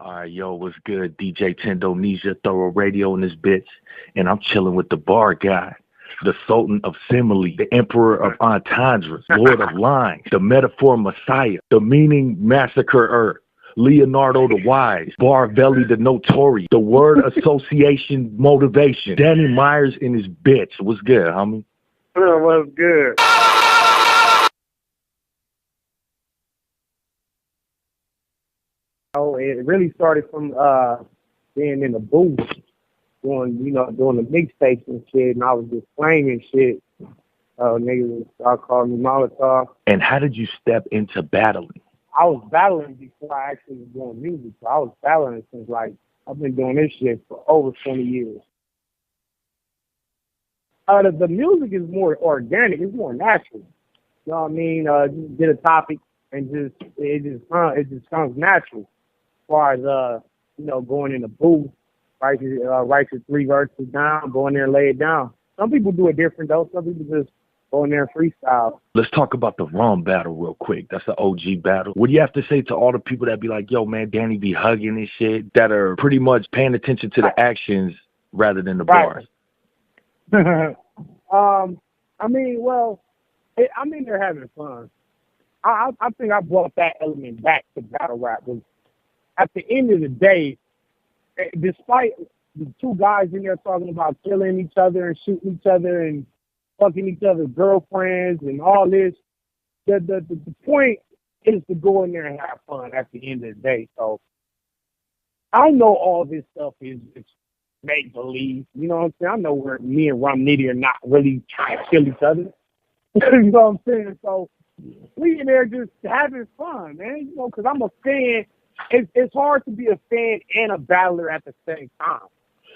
All right, yo, what's good? DJ Tendonesia, Thoro Radio in this bitch. And I'm chilling with the bar guy, the Sultan of Simile, the Emperor of Entendres, Lord of Lines, the Metaphor Messiah, the Meaning Massacrer, Leonardo the Wise, Barvelli the Notorious, the Word Association Motivation, Danny Myers in his bitch. What's good, homie? What's good? Oh, it really started from being in the booth, doing the mixtapes and shit, and I was just flaming shit. Niggas started calling me Molotov. And how did you step into battling? I was battling before I actually was doing music. So I was battling since, like, I've been doing this shit for over 20 years. The music is more organic. It's more natural. You know what I mean? Just get a topic and it just comes natural. As far as going in the booth, write your 3 verses down, go in there and lay it down. Some people do it different though. Some people just go in there and freestyle. Let's talk about the Rum battle real quick. That's the OG battle. What do you have to say to all the people that be like, yo, man, Danny be hugging and shit, that are pretty much paying attention to the actions rather than the bars? They're having fun. I think I brought that element back to battle rap. At the end of the day, despite the 2 guys in there talking about killing each other and shooting each other and fucking each other's girlfriends and all this, the point is to go in there and have fun at the end of the day. So I know all this stuff is make believe. You know what I'm saying? I know where me and Rum Nitty are not really trying to kill each other. You know what I'm saying? So we in there just having fun, man. You know, because I'm a fan. It's hard to be a fan and a battler at the same time.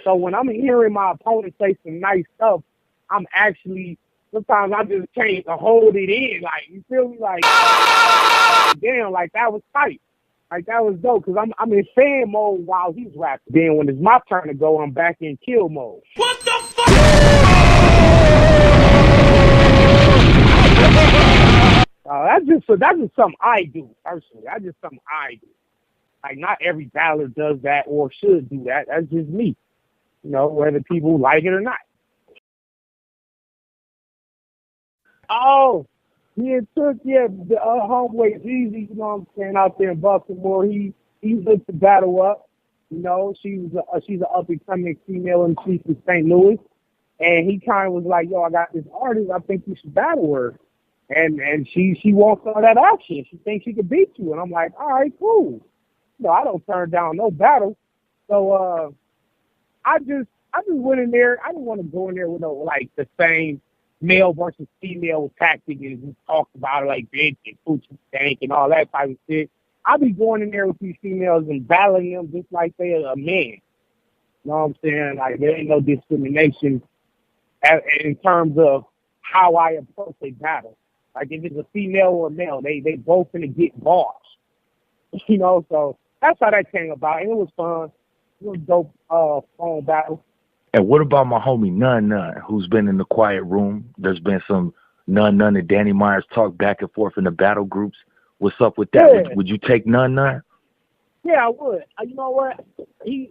So when I'm hearing my opponent say some nice stuff, I'm actually, sometimes I just can't hold it in. Like, you feel me? Like, damn, like that was tight. Like, that was dope, because I'm in fan mode while he's rapping. Then when it's my turn to go, I'm back in kill mode. What the fuck? That's just something I do, personally. That's just something I do. Like, not every battler does that or should do that. That's just me. You know, whether people like it or not. Oh, yeah, Tootz, the homeboy Jeezy, you know what I'm saying, out there in Baltimore, he looked to battle up. You know, she's an up-and-coming female MC from St. Louis. And he kind of was like, yo, I got this artist, I think you should battle her. And she wants some of that action. She thinks she could beat you. And I'm like, all right, cool. No, I don't turn down no battle. So I just went in there. I didn't want to go in there with the same male versus female tactic and just talk about it like bitch and coochie stank and all that type of shit. I be going in there with these females and battling them just like they're a man. You know what I'm saying? Like, there ain't no discrimination in terms of how I approach a battle. Like, if it's a female or a male, they both gonna get bars. You know, so that's how that came about. And it was fun. It was dope phone battle. And what about my homie Nunn Nunn, who's been in the quiet room? There's been some Nunn Nunn and Danny Myers talk back and forth in the battle groups. What's up with that? Yeah. Would you take Nunn Nunn? Yeah, I would. You know what? They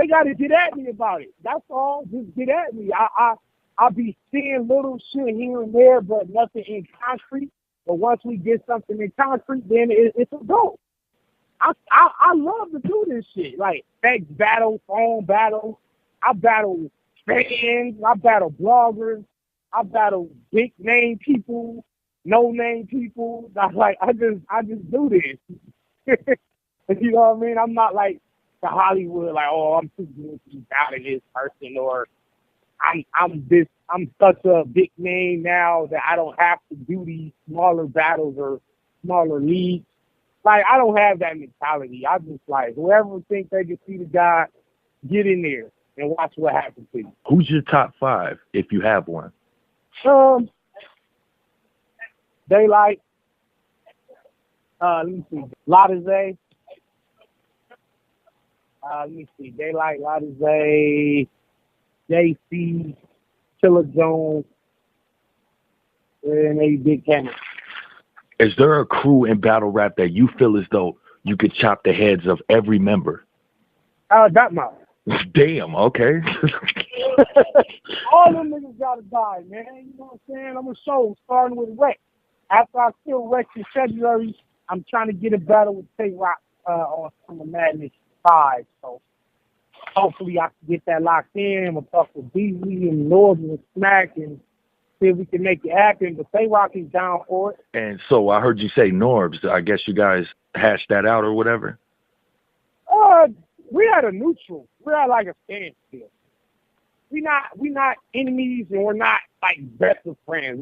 got to get at me about it. That's all. Just get at me. I'll be seeing little shit here and there, but nothing in concrete. But once we get something in concrete, then it's a go. I love to do this shit. Like, text battle, phone battle. I battle fans. I battle bloggers. I battle big name people, no name people. I just do this. You know what I mean? I'm not like the Hollywood, like, oh, I'm too good to be battling this person, or I'm such a big name now that I don't have to do these smaller battles or smaller leagues. Like, I don't have that mentality. I just like, whoever thinks they can see the guy, get in there and watch what happens to you. Who's your top 5, if you have one? Daylight. Let me see. Latizé. Let me see. Daylight, Latizé, JC, Killer Jones, and maybe Big Cannon. Is there a crew in battle rap that you feel as though you could chop the heads of every member? That much. Damn, okay. All them niggas gotta die, man. You know what I'm saying? I'm a show starting with Rex. After I kill Rex in February, I'm trying to get a battle with Tay-Rock on Summer Madness 5. So hopefully I can get that locked in. I'm gonna talk with Beasley and Northern and Smack and see if we can make it happen. But Tay-Rock is down for it. And so I heard you say Norbs. I guess you guys hashed that out or whatever? We had a neutral. We had like a standstill. We not enemies, and we're not like best of friends.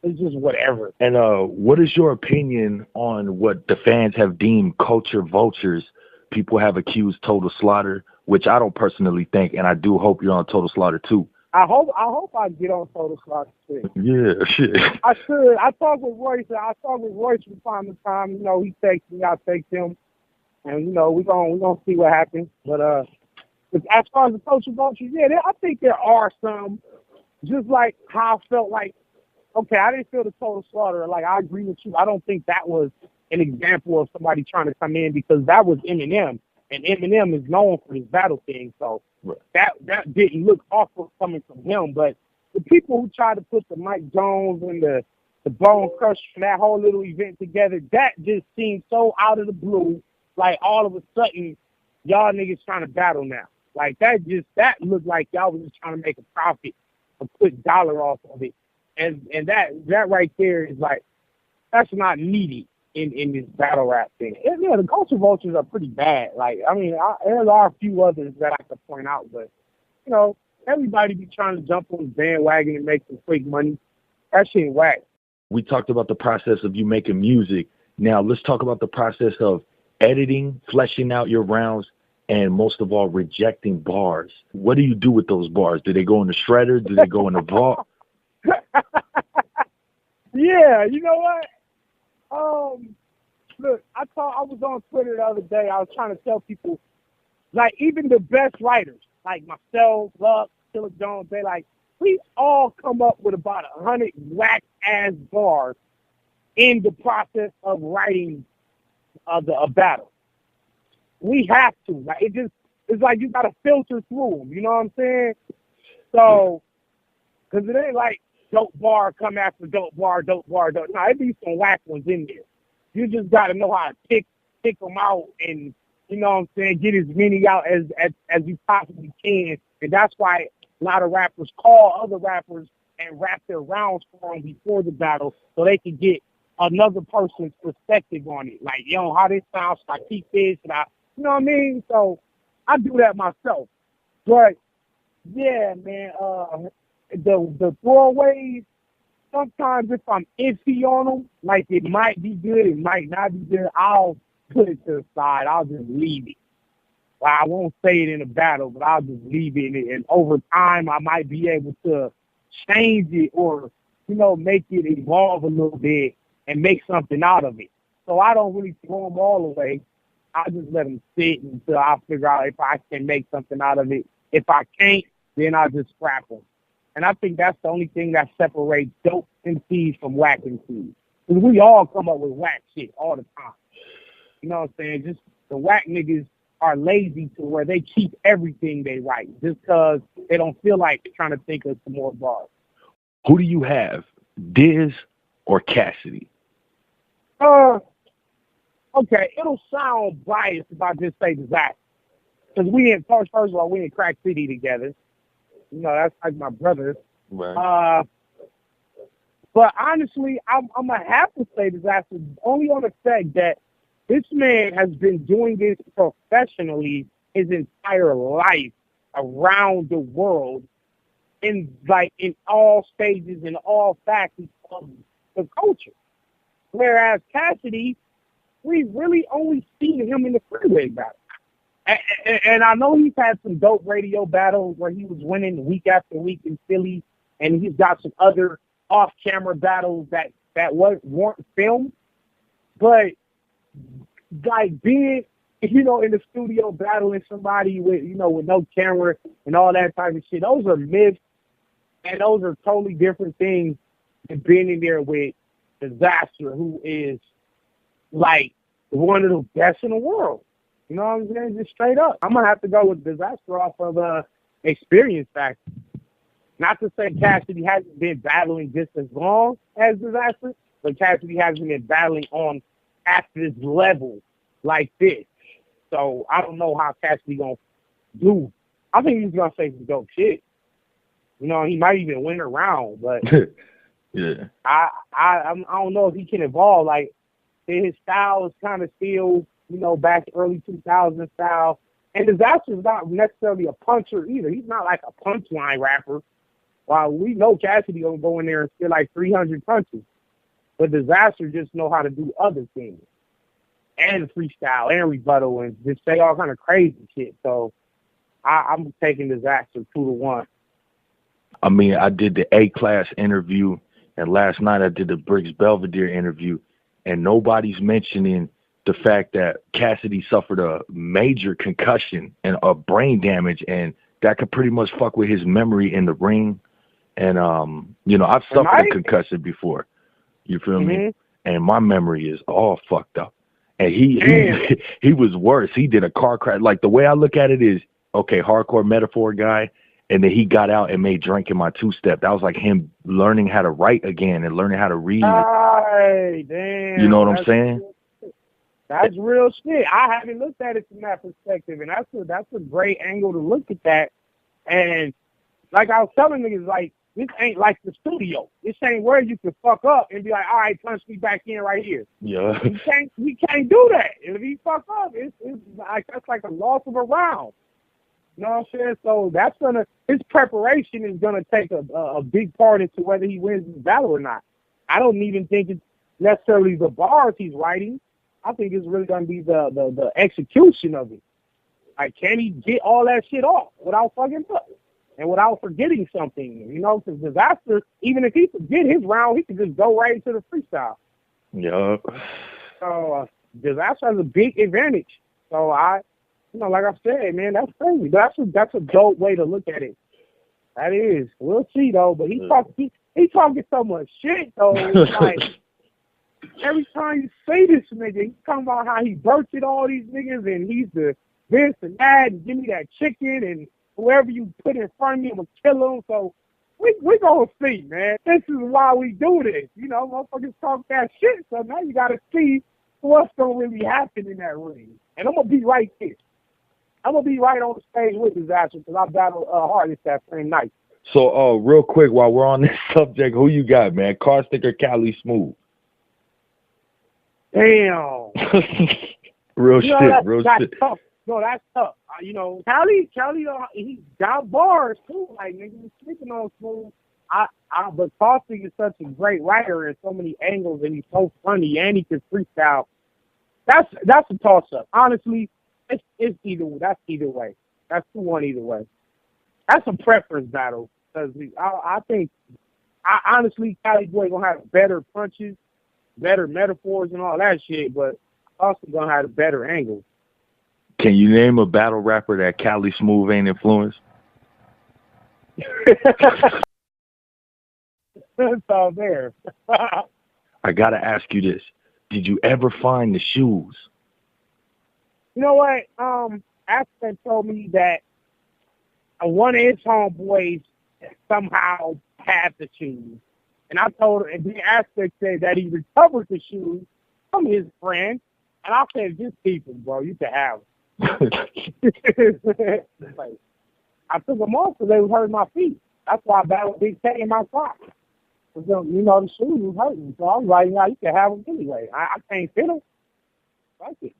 It's just whatever. And what is your opinion on what the fans have deemed culture vultures? People have accused Total Slaughter, which I don't personally think, and I do hope you're on Total Slaughter too. I hope I get on Total Slaughter too. Yeah, shit. I should. I talk with Royce from time to time. You know, he takes me, I take him, and you know we're gonna see what happens. But as far as the culture vultures, yeah, I think there are some. Just like how I felt like, okay, I didn't feel the Total Slaughter. Like, I agree with you. I don't think that was an example of somebody trying to come in, because that was Eminem, and Eminem is known for his battle thing. So right. that didn't look awkward coming from him. But the people who tried to put the Mike Jones and the Bone Crusher and that whole little event together, that just seemed so out of the blue. Like, all of a sudden, y'all niggas trying to battle now. Like, that looked like y'all was just trying to make a profit or put dollar off of it. And that right there is like, that's not needed in this battle rap thing. And yeah, the culture vultures are pretty bad. Like, I mean, there are a few others that I could point out, but, you know, everybody be trying to jump on the bandwagon and make some quick money. That shit whack. We talked about the process of you making music. Now let's talk about the process of editing, fleshing out your rounds, and most of all, rejecting bars. What do you do with those bars? Do they go in the shredder? Do they go in the vault? Yeah, you know what? Look, I was on Twitter the other day. I was trying to tell people, like, even the best writers, like myself, Luck, Killer Jones, they like, please all come up with about 100 whack-ass bars in the process of writing a battle. We have to. Like, it's like you got to filter through them. You know what I'm saying? So, because it ain't like dope bar come after dope bar, dope bar, dope. No, it be some whack ones in there. You just got to know how to pick them out and, you know what I'm saying, get as many out as you possibly can. And that's why a lot of rappers call other rappers and rap their rounds for them before the battle so they can get another person's perspective on it. Like, yo, how this sounds, should I keep this? Should I, you know what I mean? So I do that myself. But, yeah, man, the throwaways, sometimes if I'm iffy on them, like it might be good, it might not be good, I'll put it to the side. I'll just leave it. Well, I won't say it in a battle, but I'll just leave it. And over time, I might be able to change it or, you know, make it evolve a little bit and make something out of it. So I don't really throw them all away. I just let them sit until I figure out if I can make something out of it. If I can't, then I'll just scrap them. And I think that's the only thing that separates dope MCs from whack MCs. Because we all come up with whack shit all the time. You know what I'm saying? Just the whack niggas are lazy to where they keep everything they write just because they don't feel like trying to think of some more bars. Who do you have, Diz or Cassidy? Okay, it'll sound biased if I just say Dizaster. Because first of all, we in Crack City together. You know, that's like my brother. Right. But honestly, I'm going to have to say Dizaster only on the fact that this man has been doing this professionally his entire life around the world in all stages and all facets of the culture. Whereas Cassidy, we really only seen him in the freeway battle. And I know he's had some dope radio battles where he was winning week after week in Philly, and he's got some other off-camera battles that weren't filmed. But like being, you know, in the studio battling somebody with, you know, with no camera and all that type of shit, those are myths, and those are totally different things than being in there with Dizaster, who is like one of the best in the world. You know what I'm saying? Just straight up. I'm going to have to go with Dizaster off of experience factor. Not to say Cassidy hasn't been battling just as long as Dizaster, but Cassidy hasn't been battling on at this level like this. So I don't know how Cassidy going to do. I think he's going to say some dope shit. You know, he might even win a round, but yeah, I don't know if he can evolve. Like, his style is kind of still, you know, back early 2000 style. And Dizaster's not necessarily a puncher either. He's not like a punchline rapper. While we know Cassidy gonna go in there and steal like 300 punches, but Dizaster just know how to do other things and freestyle and rebuttal and just say all kind of crazy shit. So I'm taking Dizaster 2-1. I mean, I did the A-Class interview, and last night I did the Briggs Belvedere interview, and nobody's mentioning the fact that Cassidy suffered a major concussion and a brain damage, and that could pretty much fuck with his memory in the ring. And, you know, I've suffered a concussion before. You feel me? And my memory is all fucked up. And he was worse. He did a car crash. Like, the way I look at it is, okay, hardcore metaphor guy, and then he got out and made Drink in My two-step. That was like him learning how to write again and learning how to read. Hey, damn. You know what I'm saying? That's real shit. I haven't looked at it from that perspective, and that's a great angle to look at that. And like I was telling niggas, like, this ain't like the studio. This ain't where you can fuck up and be like, all right, punch me back in right here. Yeah. We can't do that. If he fuck up, it's like, that's like a loss of a round. You know what I'm saying? So his preparation is gonna take a big part into whether he wins this battle or not. I don't even think it's necessarily the bars he's writing. I think it's really gonna be the execution of it. Like, can he get all that shit off without fucking up? And without forgetting something, you know, because Dizaster, even if he forget his round, he can just go right into the freestyle. Yeah. So Dizaster has a big advantage. So you know, like I said, man, that's crazy. That's a dope way to look at it. That is. We'll see though. But he talking so much shit though. It's like every time you say this nigga, he's talking about how he birthed all these niggas and he's the this and that and give me that chicken and whoever you put in front of me, I'm going to kill him. So we going to see, man. This is why we do this. You know, motherfuckers talk that shit. So now you got to see what's going to really happen in that ring. And I'm going to be right there. I'm going to be right on the stage with Dizaster because I battled hardest that same night. So, real quick, while we're on this subject, who you got, man? Caustic or Cali Smoov? Damn. Real shit. Tough. No, that's tough. You know, Cali, he got bars too. Like, nigga, you sleeping on Smoov. But Caustic is such a great writer in so many angles, and he's so funny, and he can freestyle. That's a toss up. Honestly, it's either. That's either way. That's 2-1 either way. That's a preference battle because I think honestly, Cali boy gonna have better punches, better metaphors, and all that shit. But Caustic gonna have a better angle. Can you name a battle rapper that Cali Smoov ain't influenced? It's all there. I got to ask you this. Did you ever find the shoes? You know what? Aspect told me that one of his homeboys somehow had the shoes. And I told him, and the Aspect said that he recovered the shoes from his friend. And I said, just keep them, bro. You can have them. Like, I took them off because they was hurting my feet. That's why I battled Big K in my socks. You know, the shoes was hurting. So I was like, yeah, you can have them anyway. I can't fit them. Like it.